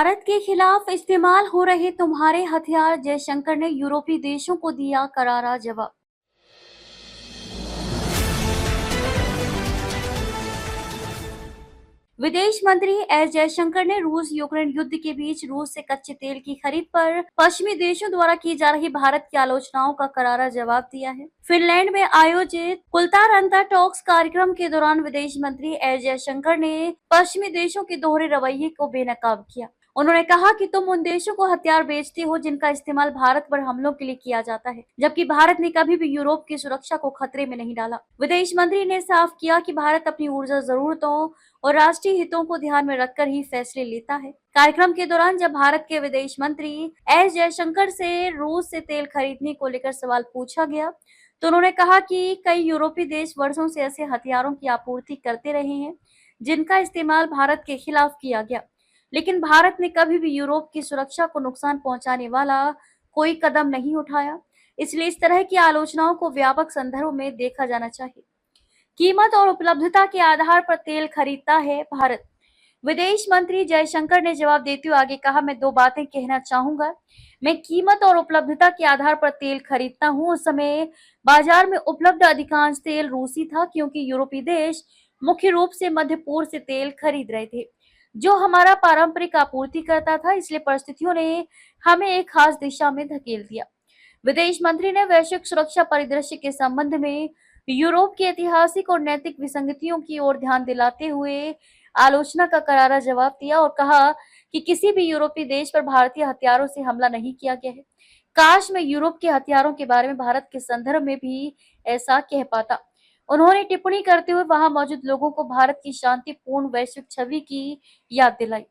भारत के खिलाफ इस्तेमाल हो रहे तुम्हारे हथियार, जयशंकर ने यूरोपीय देशों को दिया करारा जवाब। विदेश मंत्री एस जयशंकर ने रूस यूक्रेन युद्ध के बीच रूस से कच्चे तेल की खरीद पर पश्चिमी देशों द्वारा की जा रही भारत की आलोचनाओं का करारा जवाब दिया है। फिनलैंड में आयोजित कुलतारंता टॉक्स कार्यक्रम के दौरान विदेश मंत्री एस जयशंकर ने पश्चिमी देशों के दोहरे रवैये को बेनकाब किया। उन्होंने कहा कि तुम उन देशों को हथियार बेचते हो जिनका इस्तेमाल भारत पर हमलों के लिए किया जाता है, जबकि भारत ने कभी भी यूरोप की सुरक्षा को खतरे में नहीं डाला। विदेश मंत्री ने साफ किया कि भारत अपनी ऊर्जा जरूरतों और राष्ट्रीय हितों को ध्यान में रखकर ही फैसले लेता है। कार्यक्रम के दौरान जब भारत के विदेश मंत्री एस जयशंकर से रूस से तेल खरीदने को लेकर सवाल पूछा गया, तो उन्होंने कहा कि कई यूरोपीय देश वर्षों से ऐसे हथियारों की आपूर्ति करते रहे हैं जिनका इस्तेमाल भारत के खिलाफ किया गया, लेकिन भारत ने कभी भी यूरोप की सुरक्षा को नुकसान पहुंचाने वाला कोई कदम नहीं उठाया। इसलिए इस तरह की आलोचनाओं को व्यापक संदर्भ में देखा जाना चाहिए। कीमत और उपलब्धता के आधार पर तेल खरीदता है भारत। विदेश मंत्री जयशंकर ने जवाब देते हुए आगे कहा, मैं दो बातें कहना चाहूंगा। मैं कीमत और उपलब्धता के आधार पर तेल खरीदता हूं। उस समय बाजार में उपलब्ध अधिकांश तेल रूसी था, क्योंकि यूरोपीय देश मुख्य रूप से मध्य पूर्व से तेल खरीद रहे थे, जो हमारा पारंपरिक आपूर्ति करता था। इसलिए परिस्थितियों ने हमें एक खास दिशा में धकेल दिया। विदेश मंत्री ने वैश्विक सुरक्षा परिदृश्य के संबंध में यूरोप की ऐतिहासिक और नैतिक विसंगतियों की ओर ध्यान दिलाते हुए आलोचना का करारा जवाब दिया और कहा कि किसी भी यूरोपीय देश पर भारतीय हथियारों से हमला नहीं किया गया है। काश मैं यूरोप के हथियारों के बारे में भारत के संदर्भ में भी ऐसा कह पाता। उन्होंने टिप्पणी करते हुए वहां मौजूद लोगों को भारत की शांतिपूर्ण वैश्विक छवि की याद दिलाई।